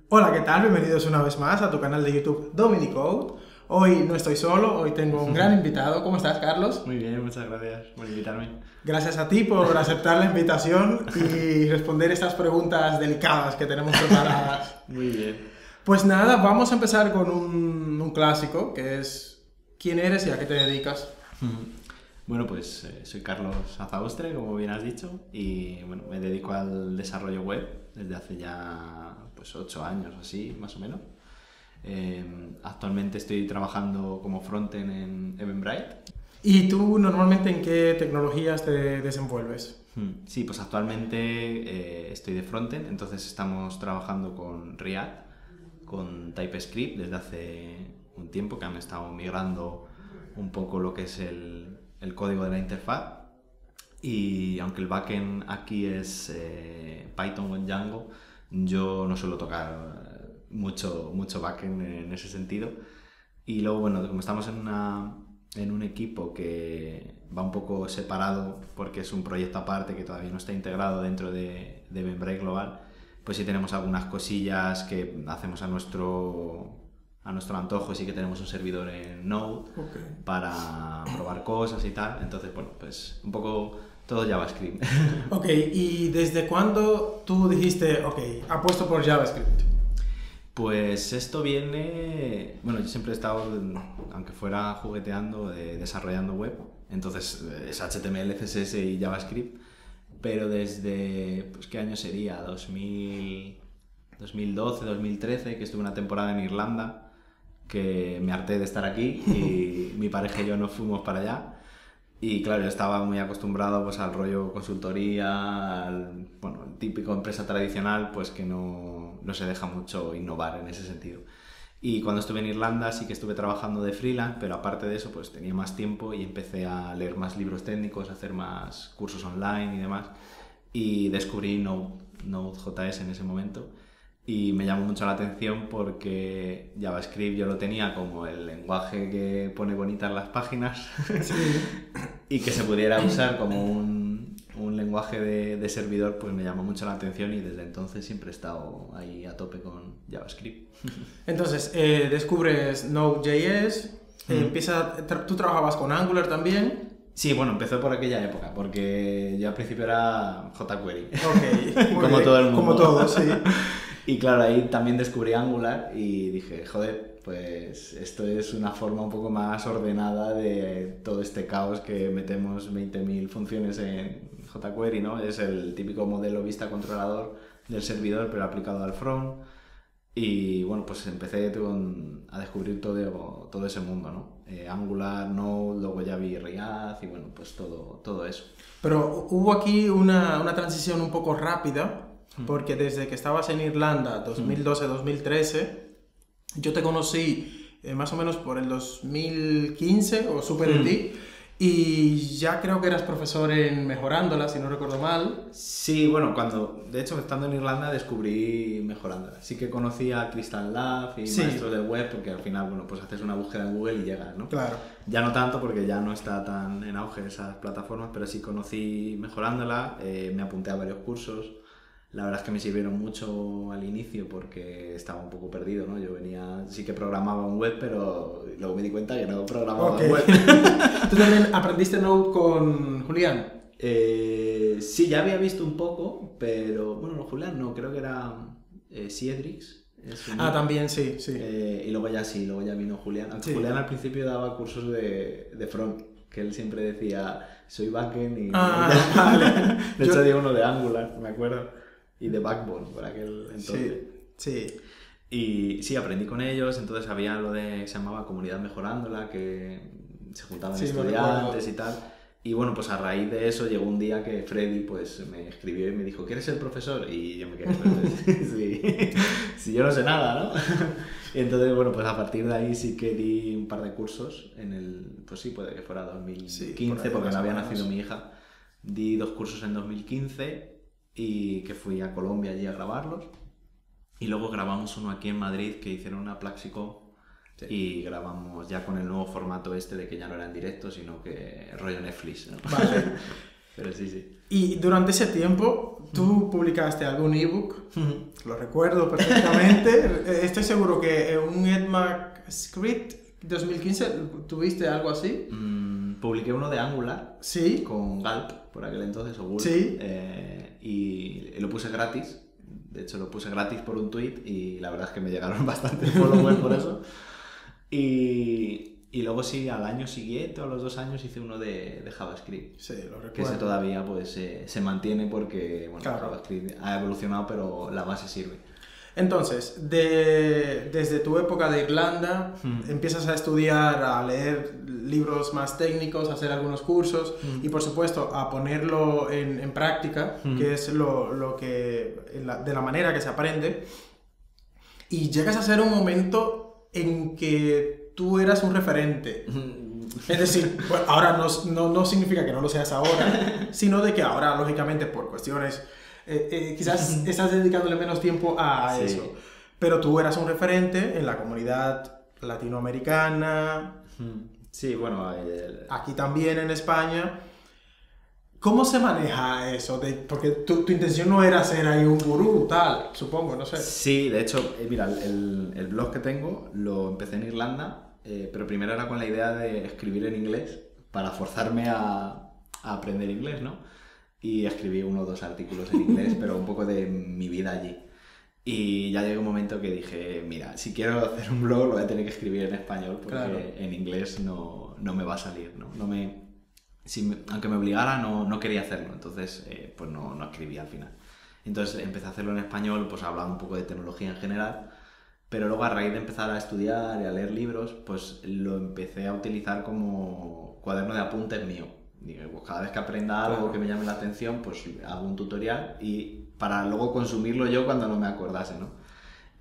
Hola, ¿qué tal? Bienvenidos una vez más a tu canal de YouTube Dominicode. Hoy no estoy solo, hoy tengo un gran invitado. ¿Cómo estás, Carlos? Muy bien, muchas gracias por invitarme. Gracias a ti por aceptar la invitación y responder estas preguntas delicadas que tenemos preparadas. Muy bien. Pues nada, vamos a empezar con un clásico, que es ¿quién eres y a qué te dedicas? Bueno, pues soy Carlos Azaustre, como bien has dicho, y bueno, me dedico al desarrollo web desde hace ya pues 8 años o así, más o menos. Actualmente estoy trabajando como frontend en Eventbrite. ¿Y tú normalmente en qué tecnologías te desenvuelves? Sí, pues actualmente estoy de frontend, entonces estamos trabajando con React, con TypeScript desde hace un tiempo que han estado migrando un poco lo que es el código de la interfaz, y aunque el backend aquí es Python o Django, yo no suelo tocar mucho backend en ese sentido. Y luego, bueno, como estamos en un equipo que va un poco separado porque es un proyecto aparte que todavía no está integrado dentro de Eventbrite Global, pues sí tenemos algunas cosillas que hacemos a nuestro antojo. Sí que tenemos un servidor en Node para probar cosas y tal. Entonces, bueno, pues un poco todo JavaScript. Ok, ¿y desde cuándo tú dijiste, ok, apuesto por JavaScript? Pues esto viene... Bueno, yo siempre he estado, aunque fuera jugueteando, desarrollando web. Entonces es HTML, CSS y JavaScript. Pero desde, pues ¿qué año sería? 2012, 2013, que estuve una temporada en Irlanda, que me harté de estar aquí y mi pareja y yo nos fuimos para allá. Y claro, yo estaba muy acostumbrado pues al rollo consultoría, bueno, el típico empresa tradicional, pues que no se deja mucho innovar en ese sentido. Y cuando estuve en Irlanda sí que estuve trabajando de freelance, pero aparte de eso pues tenía más tiempo y empecé a leer más libros técnicos, a hacer más cursos online y demás. Y descubrí Node.js en ese momento. Y me llamó mucho la atención porque JavaScript yo lo tenía como el lenguaje que pone bonitas las páginas. Sí. Y que se pudiera usar como un lenguaje de servidor, pues me llamó mucho la atención y desde entonces siempre he estado ahí a tope con JavaScript. Entonces, descubres Node.js, tú trabajabas con Angular también. Sí, bueno, empezó por aquella época, porque yo al principio era jQuery. Ok, muy Como bien, todo el mundo. como todo, sí. Y claro, ahí también descubrí Angular y dije, joder, pues esto es una forma un poco más ordenada de todo este caos que metemos 20.000 funciones en jQuery, ¿no? Es el típico modelo vista controlador del servidor, pero aplicado al front. Y bueno, pues empecé a descubrir todo ese mundo, ¿no? Angular, Node, luego ya vi React y bueno, pues todo eso. Pero hubo aquí una transición un poco rápida, porque desde que estabas en Irlanda, 2012-2013, yo te conocí más o menos por el 2015, o supe de ti, y ya creo que eras profesor en Mejorándola, si no recuerdo mal. Sí, bueno, de hecho, estando en Irlanda descubrí Mejorándola. Sí que conocí a Crystal Lab y Sí. maestros de web, porque al final, bueno, pues haces una búsqueda en Google y llegas, ¿no? Claro. Ya no tanto porque ya no está tan en auge esas plataformas, pero sí conocí Mejorándola, me apunté a varios cursos. La verdad es que me sirvieron mucho al inicio porque estaba un poco perdido, ¿no? Yo sí que programaba en web, pero luego me di cuenta que no programaba en web. ¿Tú también aprendiste Node con Julián? Sí, ya había visto un poco, pero bueno, Julián no, creo que era Ciedrix. También, sí. Y luego ya vino Julián. Aunque Julián al principio daba cursos de front, que él siempre decía, soy backend y... Vale. De hecho, dio uno de Angular, me acuerdo. Y de Backbone por aquel entonces. Sí. Y sí, aprendí con ellos. Entonces había se llamaba Comunidad Mejorándola, que se juntaban estudiantes y tal. Y bueno, pues a raíz de eso llegó un día que Freddy pues me escribió y me dijo, ¿quieres ser profesor? Y yo me quedé, sí, yo no sé nada, ¿no? Y entonces, bueno, pues a partir de ahí sí que di un par de cursos pues sí, puede que fuera 2015, porque no había nacido mi hija. Di 2 cursos en 2015 y que fui a Colombia allí a grabarlos. Y luego grabamos uno aquí en Madrid que hicieron una Plaxico. Sí. Y grabamos ya con el nuevo formato de que ya no era en directo, sino que rollo Netflix, ¿no? Vale. Pero sí. Y durante ese tiempo, tú publicaste algún ebook, lo recuerdo perfectamente. Estoy seguro que un ECMAScript 2015 tuviste algo así. Publiqué uno de Angular, Sí. con Gulp, por aquel entonces, o Gulp, Sí. y lo puse gratis. De hecho, lo puse gratis por un tweet y la verdad es que me llegaron bastantes followers por eso. Y luego sí, al año siguiente o a los 2 años hice uno de JavaScript. Sí, lo recuerdo. Que ese todavía pues se mantiene porque bueno, Claro. JavaScript ha evolucionado, pero la base sirve. Entonces, desde tu época de Irlanda, empiezas a estudiar, a leer libros más técnicos, a hacer algunos cursos y, por supuesto, a ponerlo en práctica, que es lo que, de la manera que se aprende. Y llegas a ser un momento en que tú eras un referente. Es decir, bueno, ahora no significa que no lo seas ahora, sino de que ahora, lógicamente, por cuestiones... quizás estás dedicándole menos tiempo a Sí. eso, pero tú eras un referente en la comunidad latinoamericana, Sí, bueno, aquí también en España. ¿Cómo se maneja eso? Porque tu intención no era ser ahí un gurú, tal, supongo, no sé. sí, de hecho, mira, el blog que tengo lo empecé en Irlanda, pero primero era con la idea de escribir en inglés para forzarme a aprender inglés, ¿no? Y escribí 1 o 2 artículos en inglés, pero un poco de mi vida allí. Y ya llegó un momento que dije, mira, si quiero hacer un blog lo voy a tener que escribir en español porque Claro. en inglés no me va a salir, ¿no? Aunque me obligara, no quería hacerlo, entonces pues no escribí al final. Entonces empecé a hacerlo en español, pues hablaba un poco de tecnología en general, pero luego a raíz de empezar a estudiar y a leer libros, pues lo empecé a utilizar como cuaderno de apuntes mío. Digo, pues cada vez que aprenda algo Claro. que me llame la atención, pues hago un tutorial y para luego consumirlo yo cuando no me acordase, ¿no?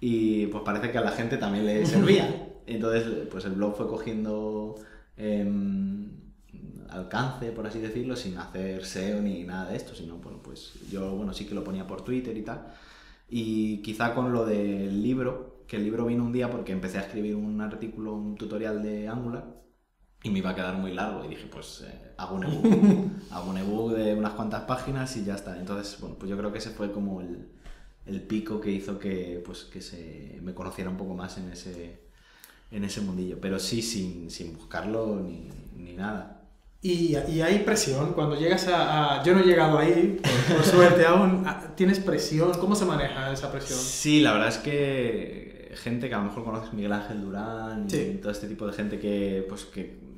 Y pues parece que a la gente también le servía. Entonces, pues el blog fue cogiendo alcance, por así decirlo, sin hacer SEO ni nada de esto, sino, bueno, pues yo, bueno, sí que lo ponía por Twitter y tal. Y quizá con lo del libro, que el libro vino un día porque empecé a escribir un artículo, un tutorial de Angular, y me iba a quedar muy largo y dije, pues hago un ebook. Hago un ebook de unas cuantas páginas y ya está. Entonces, bueno, pues yo creo que ese fue como el pico que hizo que me conociera un poco más en ese mundillo. Pero sí, sin buscarlo ni nada. Y hay presión, cuando llegas yo no he llegado ahí, por suerte aún, ¿tienes presión? ¿Cómo se maneja esa presión? Sí, la verdad es que gente que a lo mejor conoces, Miguel Ángel Durán y Sí. todo este tipo de gente que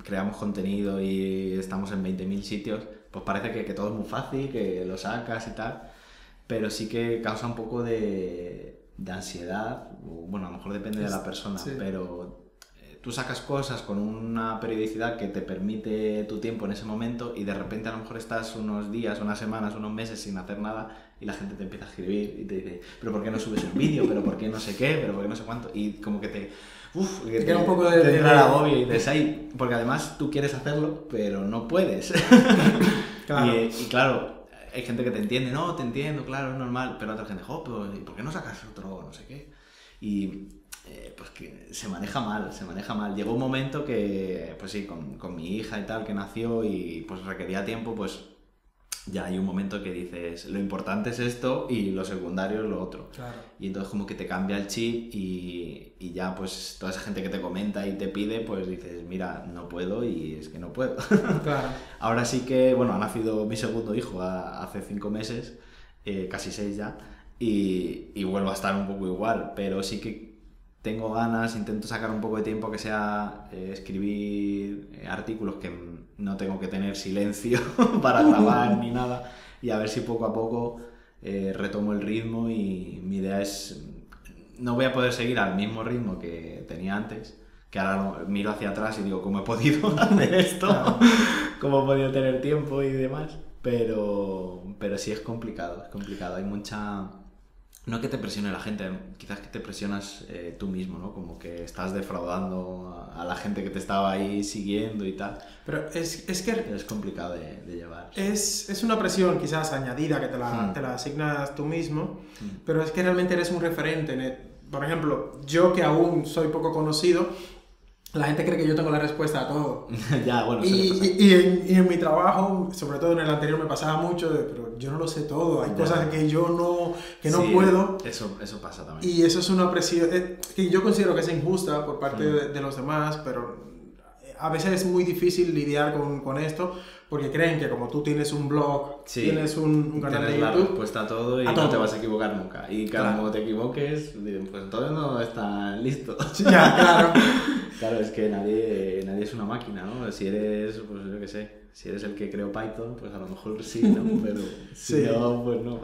creamos contenido y estamos en 20.000 sitios, pues parece que todo es muy fácil, que lo sacas y tal, pero sí que causa un poco de ansiedad, o, bueno, a lo mejor depende de la persona, Sí. pero tú sacas cosas con una periodicidad que te permite tu tiempo en ese momento y de repente a lo mejor estás unos días, unas semanas, unos meses sin hacer nada y la gente te empieza a escribir y te dice, pero ¿por qué no subes un vídeo? ¿Pero por qué no sé qué? ¿Pero por qué no sé cuánto? Y como que te queda un poco de entra el agobio y dices, ay, porque además tú quieres hacerlo, pero no puedes. Claro. Y claro, hay gente que te entiende, no, te entiendo, claro, es normal, pero otra gente, jo, pero ¿y por qué no sacas otro no sé qué? Y pues que se maneja mal. Llegó un momento que, pues sí, con mi hija y tal, que nació y pues requería tiempo, pues ya hay un momento que dices, lo importante es esto y lo secundario es lo otro. Claro. Y entonces como que te cambia el chip y ya pues toda esa gente que te comenta y te pide, pues dices, mira, no puedo y es que no puedo. Claro. Ahora sí que, bueno, ha nacido mi segundo hijo hace 5 meses, casi 6 ya, y vuelvo a estar un poco igual, pero sí que tengo ganas, intento sacar un poco de tiempo que sea escribir artículos que no tengo que tener silencio para grabar ni nada, y a ver si poco a poco retomo el ritmo y mi idea es, no voy a poder seguir al mismo ritmo que tenía antes, que ahora miro hacia atrás y digo, ¿cómo he podido hacer esto? Claro. ¿Cómo he podido tener tiempo y demás? Pero sí es complicado, hay mucha... No que te presione la gente, quizás que te presionas tú mismo, ¿no? Como que estás defraudando a la gente que te estaba ahí siguiendo y tal. Pero es que Es complicado de llevar. es una presión quizás añadida que te la asignas tú mismo, pero es que realmente eres un referente. Por ejemplo, yo que aún soy poco conocido, la gente cree que yo tengo la respuesta a todo. Ya, bueno, suele pasar. Y en mi trabajo, sobre todo en el anterior, me pasaba mucho pero yo no lo sé todo. Hay cosas que yo no Sí, puedo. Eso pasa también. Y eso es una presión que yo considero que es injusta por parte de los demás, pero a veces es muy difícil lidiar con esto porque creen que como tú tienes un blog, Sí, tienes un canal tienes de la YouTube, respuesta a todo y a no todo. te vas a equivocar nunca. Y cada Claro. como te equivoques, dicen, pues entonces no están listos. Ya, claro. Claro, es que nadie es una máquina, ¿no? Si eres, pues yo qué sé, si eres el que creó Python, pues a lo mejor sí, ¿no? Pero si Sí. no, pues no.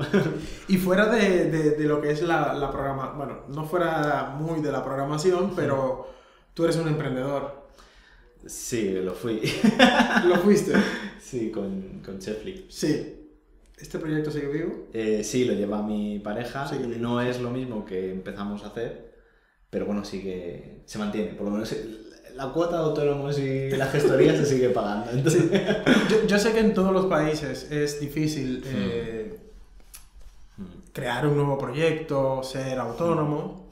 Y fuera de lo que es la programación, bueno, no fuera muy de la programación, pero tú eres un emprendedor. Sí, lo fui. ¿Lo fuiste? Sí, con Chefly. Sí. ¿Este proyecto sigue vivo? Sí, lo lleva mi pareja. Sí, que No es lo mismo que empezamos a hacer, pero bueno, sí que se mantiene. Por lo menos la cuota de autónomos y la gestoría se sigue pagando. Entonces... Yo sé que en todos los países es difícil crear un nuevo proyecto, ser autónomo,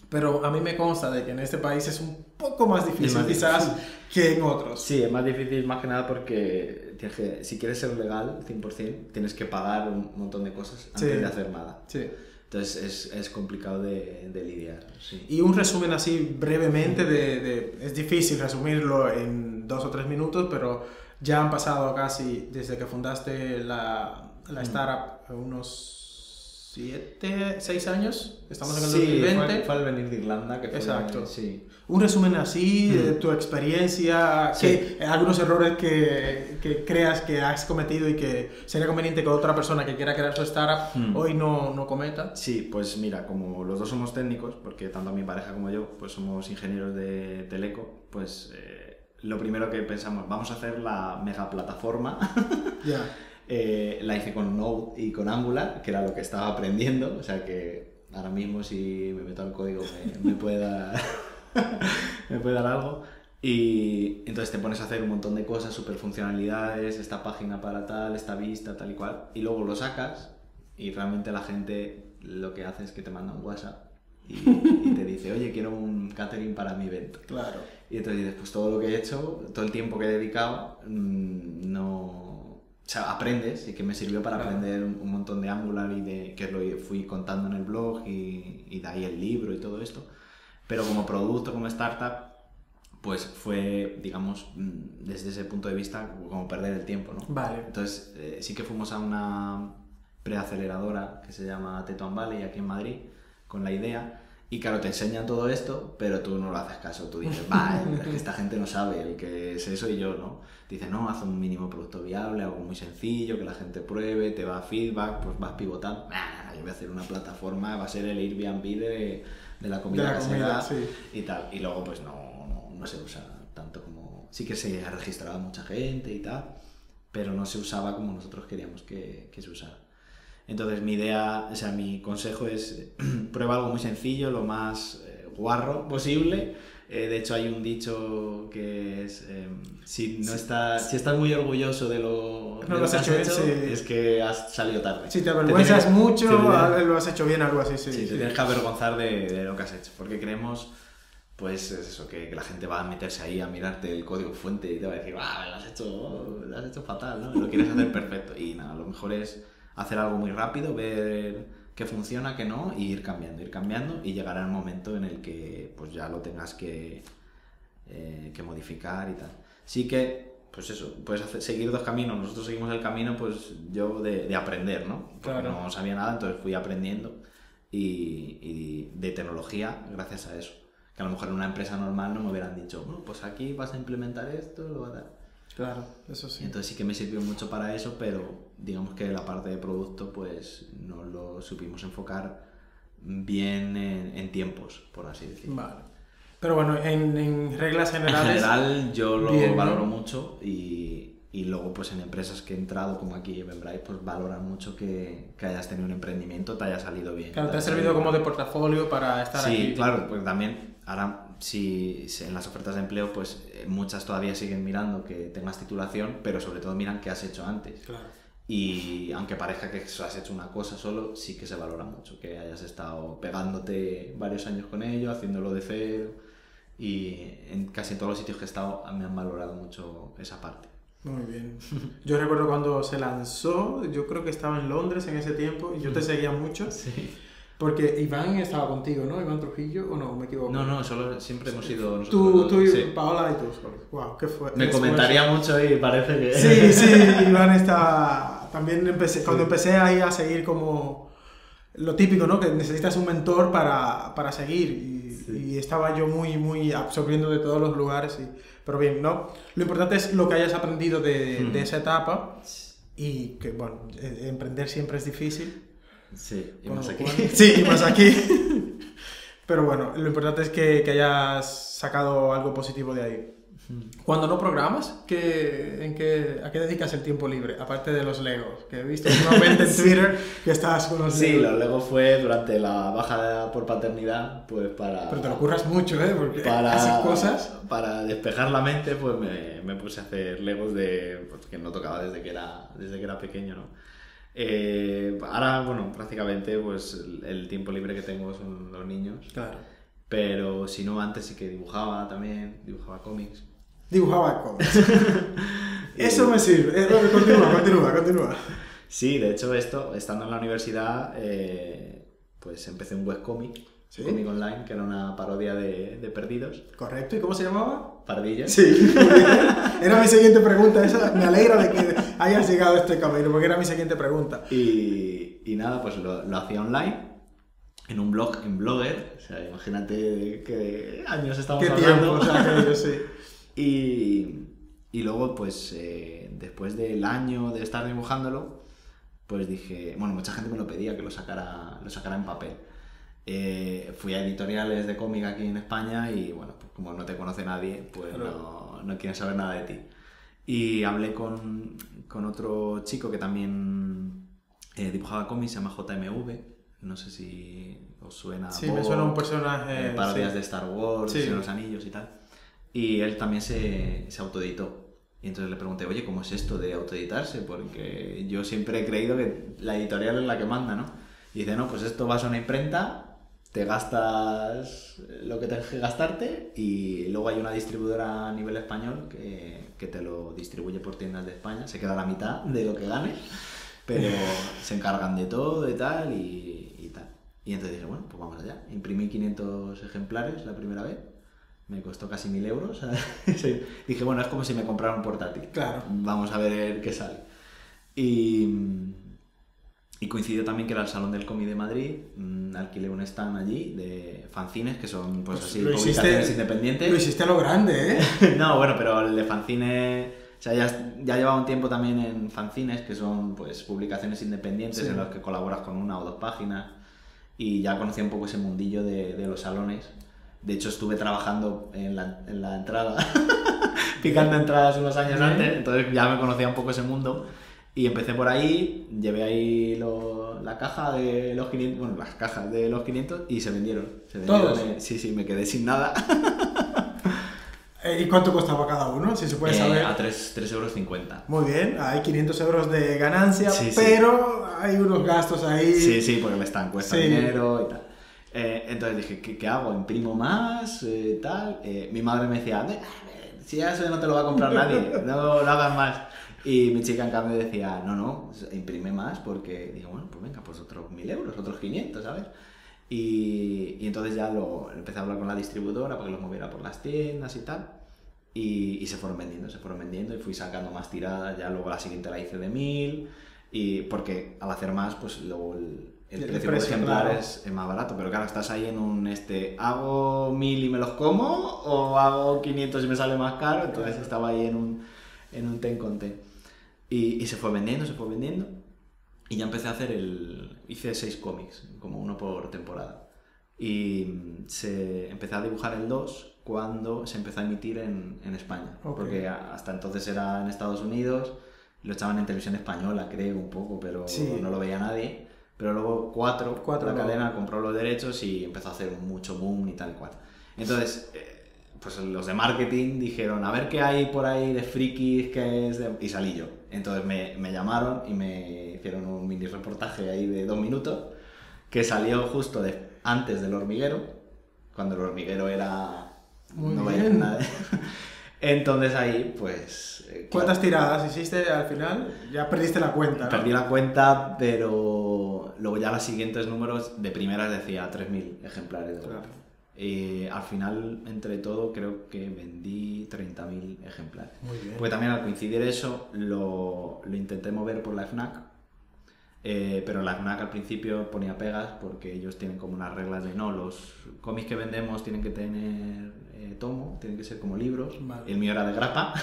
pero a mí me consta de que en este país es un poco más difícil más quizás que en otros. Sí, es más difícil más que nada porque si quieres ser legal 100%, tienes que pagar un montón de cosas antes Sí. de hacer nada. Sí. Entonces es complicado de lidiar. Sí. Y un resumen así brevemente es difícil resumirlo en 2 o 3 minutos, pero ya han pasado casi desde que fundaste la startup unos 6 años. Estamos en el 2020. Fue al venir de Irlanda que fue... Exacto. Sí. Un resumen así de tu experiencia, Sí. algunos errores que creas que has cometido y que sería conveniente que otra persona que quiera crear su startup hoy no cometa. Sí, pues mira, como los dos somos técnicos, porque tanto mi pareja como yo pues somos ingenieros de Teleco, pues lo primero que pensamos, vamos a hacer la mega plataforma. Ya. La hice con Node y con Angular, que era lo que estaba aprendiendo, o sea que ahora mismo si me meto al código me puede dar me puede dar algo. Y entonces te pones a hacer un montón de cosas, super funcionalidades, esta página para tal, esta vista, tal y cual, y luego lo sacas y realmente la gente lo que hace es que te manda un WhatsApp y te dice, oye, quiero un catering para mi evento. Claro. Y entonces dices, pues todo lo que he hecho, todo el tiempo que he dedicado, no... O sea, aprendes y que me sirvió para aprender un montón de Angular y que lo fui contando en el blog y de ahí el libro y todo esto. Pero como producto, como startup, pues fue, digamos, desde ese punto de vista, como perder el tiempo, ¿no? Vale. Entonces, sí que fuimos a una preaceleradora que se llama Tetuán Valley aquí en Madrid, con la idea. Y claro, te enseñan todo esto, pero tú no lo haces caso. Tú dices, es que esta gente no sabe el que es eso y yo, ¿no? Dices, no, haz un mínimo producto viable, algo muy sencillo, que la gente pruebe, te va feedback, pues vas pivotando. Yo voy a hacer una plataforma, va a ser el Airbnb de la comida casera sí. y tal. Y luego, pues no se usa tanto como... Sí que se ha registrado mucha gente y tal, pero no se usaba como nosotros queríamos que se usara. Entonces mi idea, o sea, mi consejo es prueba algo muy sencillo, lo más guarro posible. De hecho hay un dicho que es si estás muy orgulloso de lo que has hecho, sí. es que has salido tarde. Si te avergüenzas mucho, te lo has hecho bien, algo así, sí. te tienes que avergonzar de lo que has hecho, porque creemos pues es eso, que la gente va a meterse ahí a mirarte el código fuente y te va a decir, lo has hecho fatal, ¿no? Lo quieres hacer perfecto. Y nada, lo mejor es hacer algo muy rápido, ver qué funciona, qué no, y ir cambiando y llegará el momento en el que pues ya lo tengas que modificar y tal. Sí que, pues eso, puedes seguir dos caminos. Nosotros seguimos el camino, pues yo de aprender, ¿no? Porque Claro. no sabía nada, entonces fui aprendiendo y de tecnología gracias a eso. Que a lo mejor en una empresa normal no me hubieran dicho, bueno, pues aquí vas a implementar esto, lo vas a dar. Claro, eso sí. Y entonces sí que me sirvió mucho para eso, pero digamos que la parte de producto pues no lo supimos enfocar bien en tiempos, por así decirlo. Vale. Pero bueno, en reglas generales... En general yo lo bien, valoro ¿no? mucho y luego pues en empresas que he entrado como aquí en Eventbrite pues valoran mucho que hayas tenido un emprendimiento, te haya salido bien. Claro, te ha servido como de portafolio para estar aquí. Sí, claro, pues también ahora si en las ofertas de empleo pues muchas todavía siguen mirando que tengas titulación, pero sobre todo miran qué has hecho antes. Claro. Y aunque parezca que has hecho una cosa solo, sí que se valora mucho que hayas estado pegándote varios años con ello, haciéndolo de cero y en casi todos los sitios que he estado me han valorado mucho esa parte. Muy bien. Yo recuerdo cuando se lanzó, yo creo que estaba en Londres en ese tiempo y yo te seguía mucho. Sí. Porque Iván estaba contigo, ¿no? Iván Trujillo, ¿o no? ¿Me equivoco? No, siempre hemos ido nosotros. Tú y sí. Paola y tú. Wow, ¿qué fue? Me comentaría mucho y parece que... Sí, Iván estaba... También cuando empecé ahí a seguir como lo típico, ¿no? Que necesitas un mentor para seguir y estaba yo muy absorbiendo de todos los lugares. Pero bien, ¿no? Lo importante es lo que hayas aprendido de esa etapa y que, bueno, emprender siempre es difícil. Sí, y más aquí. Sí, y más aquí. Pero bueno, lo importante es que hayas sacado algo positivo de ahí. Cuando no programas, ¿a qué dedicas el tiempo libre? Aparte de los Legos, que he visto últimamente en Twitter que estabas con los Legos. Sí, los Legos fue durante la baja por paternidad, pues para... Pero te lo curras mucho, ¿eh? Porque haces cosas... Para despejar la mente, pues me puse a hacer Legos pues, que no tocaba desde que era pequeño, ¿no? Ahora, bueno, prácticamente pues el tiempo libre que tengo son los niños. Claro. Pero si no, antes sí que dibujaba cómics. Dibujaba cómics. Eso me sirve. Continúa. Sí, de hecho estando en la universidad, pues empecé un webcómic, un cómic online, que era una parodia de Perdidos. Correcto, ¿y cómo se llamaba? Pardillas. Sí, era mi siguiente pregunta, me alegra de que hayas llegado a este camino, porque era mi siguiente pregunta. Y nada, pues lo hacía online, en un blog, en Blogger, o sea, imagínate de qué años estamos hablando. Qué tiempo, sí. Y luego, pues, después del año de estar dibujándolo, pues dije, bueno, mucha gente me lo pedía que lo sacara en papel. Fui a editoriales de cómic aquí en España y bueno, pues como no te conoce nadie, pues no quieren saber nada de ti. Y hablé con otro chico que también dibujaba cómics, se llama JMV, no sé si os suena. Sí, me suena un personaje... parodias de Star Wars, sí. de los Anillos y tal. Y él también se autoeditó. Y entonces le pregunté, oye, ¿cómo es esto de autoeditarse? Porque yo siempre he creído que la editorial es la que manda, ¿no? Y dice, no, pues esto vas a una imprenta, te gastas lo que tengas que gastarte y luego hay una distribuidora a nivel español que te lo distribuye por tiendas de España, se queda la mitad de lo que ganes, pero se encargan de todo y tal y tal. Y entonces dije, bueno, pues vamos allá. Imprimí 500 ejemplares la primera vez. Me costó casi 1.000 euros. Dije, bueno, es como si me comprara un portátil. Claro. Vamos a ver qué sale. Y coincidió también que era el Salón del Cómic de Madrid. Alquilé un stand allí de fanzines, que son pues así publicaciones independientes. Lo hiciste a lo grande, ¿eh? No, bueno, pero el de fanzines... O sea, ya llevaba un tiempo también en fanzines, que son pues publicaciones independientes en las que colaboras con 1 o 2 páginas. Y ya conocía un poco ese mundillo de los salones. De hecho, estuve trabajando en la entrada, picando entradas unos años antes, entonces ya me conocía un poco ese mundo. Y empecé por ahí, llevé ahí la caja de los 500, bueno, las cajas de los 500 y se vendieron. ¿Todos? Sí, me quedé sin nada. ¿Y cuánto costaba cada uno, si se puede saber? A 3,50 euros. Muy bien, hay 500 euros de ganancia, Sí. pero hay unos gastos ahí. Sí, porque el stand cuesta dinero y tal. Entonces dije, ¿qué hago? ¿Imprimo más? Tal. Mi madre me decía, si ya eso no te lo va a comprar nadie, no lo hagas más. Y mi chica en cambio decía, no, imprime más porque digo, bueno, pues venga, pues otros 1.000 euros, otros 500, ¿sabes? Y entonces ya empecé a hablar con la distribuidora para que los moviera por las tiendas y tal. Y se fueron vendiendo y fui sacando más tiradas. Ya luego la siguiente la hice de 1.000. Y porque al hacer más, pues luego el precio por ejemplar es más barato. Pero claro, estás ahí en un ¿hago 1.000 y me los como? ¿O hago 500 y me sale más caro? Entonces estaba ahí en un ten con ten. Y se fue vendiendo. Y ya empecé a hacer hice 6 cómics, como uno por temporada. Y empecé a dibujar el 2 cuando se empezó a emitir en España. Okay. Porque hasta entonces era en Estados Unidos, lo echaban en televisión española, creo, un poco, pero no lo veía nadie. Pero luego 4 la cadena compró los derechos y empezó a hacer mucho boom y tal y cual. Entonces, pues los de marketing dijeron, a ver qué hay por ahí de frikis, y salí yo. Entonces me llamaron y me hicieron un mini reportaje ahí de 2 minutos, que salió justo antes del Hormiguero, cuando el Hormiguero era Muy no vaya bien. nada. Entonces ahí, pues... ¿Cuántas tiradas hiciste al final? Ya perdiste la cuenta, ¿no? Perdí la cuenta, pero luego ya los siguientes números de primeras decía 3.000 ejemplares de golpe. Claro. Y al final, entre todo, creo que vendí 30.000 ejemplares. Muy bien. Pues también al coincidir eso, lo intenté mover por la FNAC, pero la FNAC al principio ponía pegas porque ellos tienen como unas reglas de no, los cómics que vendemos tienen que tener tomo, tienen que ser como libros, Vale. el mío era de grapa,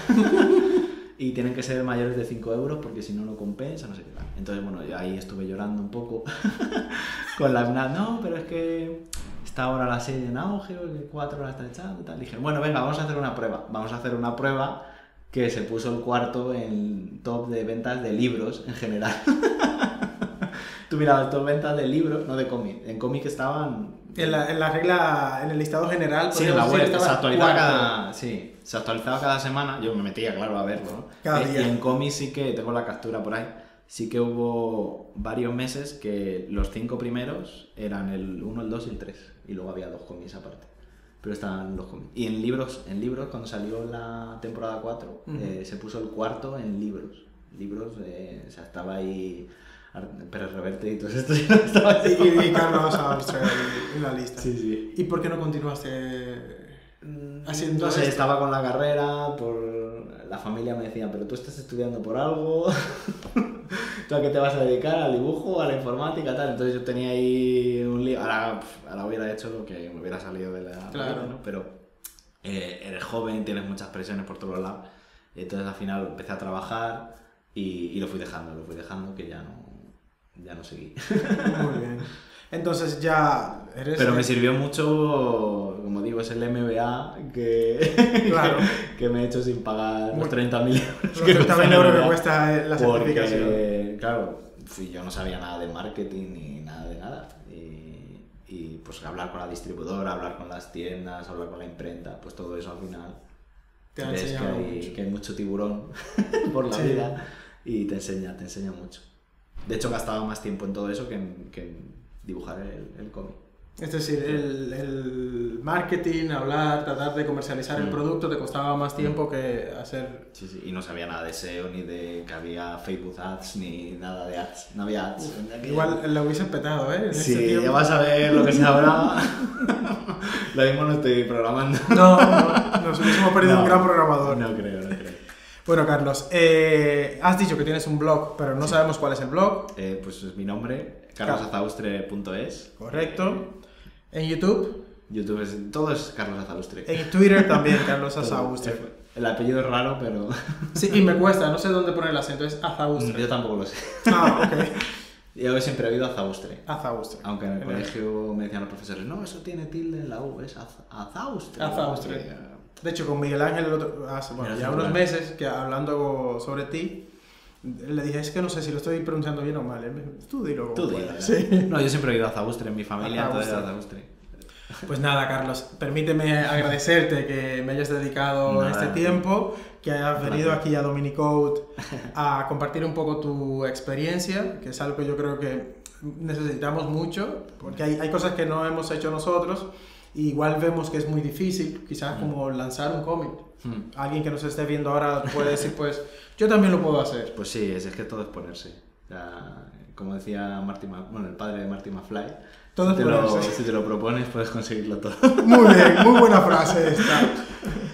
y tienen que ser mayores de 5 euros porque si no, no compensa, no sé qué tal. Entonces, bueno, yo ahí estuve llorando un poco con la FNAC, no, pero es que... está ahora la serie en auge, el 4 la está echando y tal. Dije, bueno, venga, vamos a hacer una prueba. Vamos a hacer una prueba que se puso el cuarto en top de ventas de libros en general. Tú mirabas top ventas de libros, no de cómic. En cómic estaban... En la regla, en el listado general. Sí, en la web, estaba se actualizaba cuarto. se actualizaba cada semana. Yo me metía, claro, a verlo, ¿no? Cada día. Y en cómic sí que, tengo la captura por ahí, sí que hubo varios meses que los 5 primeros eran el 1, el 2 y el 3. Y luego había 2 cómics aparte. Pero estaban los cómics. Y en libros cuando salió la temporada 4, se puso el cuarto en libros. Libros, o sea, estaba ahí Pérez Reverte y todo esto. Estaba ahí. Y Carlos Austria en la lista. Sí, sí. ¿Y por qué no continuaste haciendo No sé, esto? estaba con la carrera, la familia me decía, pero tú estás estudiando por algo, ¿tú a qué te vas a dedicar? ¿Al dibujo? ¿A la informática? Tal. Entonces yo tenía ahí un lío, ahora hubiera hecho lo que me hubiera salido de la Claro, ¿no? Pero eres joven, tienes muchas presiones por todos lados, entonces al final empecé a trabajar y lo fui dejando que ya no seguí. Muy bien. Entonces ya eres... Pero me sirvió mucho, como digo, es el MBA que, Claro. que me he hecho sin pagar los 30.000 euros. Los 30.000 euros que MBA, cuesta la certificación. Porque, claro, yo no sabía nada de marketing ni nada de nada. Y pues hablar con la distribuidora, hablar con las tiendas, hablar con la imprenta, pues todo eso al final Te ha ves enseñado mucho. que hay mucho tiburón por la Sí. vida y te enseña mucho. De hecho, gastaba más tiempo en todo eso que en dibujar el cómic. Es decir, el marketing, hablar, tratar de comercializar el producto te costaba más tiempo que hacer... Sí, sí, y no sabía nada de SEO, ni de que había Facebook Ads, ni nada de ads. No había ads. Igual lo hubiese petado, ¿eh? En ese Sí, tiempo. ya vas a ver lo que se habrá. Lo mismo no estoy programando. No, nos hubiésemos perdido No, un gran programador. No creo. Bueno, Carlos, has dicho que tienes un blog, pero no sabemos cuál es el blog. Pues es mi nombre, carlosazaustre.es. Correcto. En YouTube. YouTube todo es Carlos Azaustre. En Twitter también, Carlos Azaustre. El apellido es raro, pero Sí, y me cuesta, no sé dónde poner el acento, es Azaustre. yo tampoco lo sé. Ah, ok. Yo siempre he oído Azaustre. Azaustre. Aunque en el colegio me decían los profesores, no, eso tiene tilde en la U, es Azaustre. Azaustre. De hecho, con Miguel Ángel, hace ya unos meses, que hablando sobre ti, le dije, es que no sé si lo estoy pronunciando bien o mal. Él me dijo, tú dilo. Tú como dilo. puedas". Sí. No, yo siempre he oído Azaustre en mi familia, entonces Azaustre. Azaustre. Pues nada, Carlos, permíteme agradecerte que me hayas dedicado Nada, este a ti. tiempo, que hayas venido Gracias. aquí a Dominicode a compartir un poco tu experiencia, que es algo que yo creo que necesitamos mucho, porque hay cosas que no hemos hecho nosotros, y igual vemos que es muy difícil, quizás como lanzar un cómic. Alguien que nos esté viendo ahora puede decir, pues, yo también lo puedo hacer. Pues sí, es que todo es ponerse. O sea, como decía el padre de Marty McFly, Todo es ponerse. si te lo propones puedes conseguirlo todo. Muy bien, muy buena frase esta.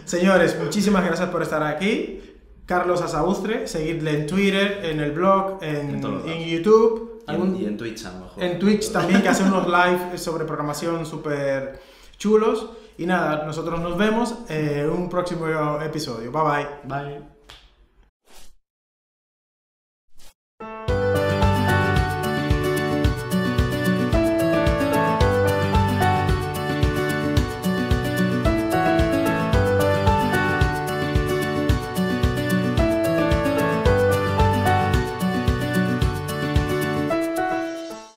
Señores, muchísimas gracias por estar aquí. Carlos Azaustre, seguidle en Twitter, en el blog, en todos lados. YouTube. Y en Twitch a lo mejor. En Twitch también, que hace unos live sobre programación súper chulos. Y nada, nosotros nos vemos en un próximo episodio. Bye bye. Bye.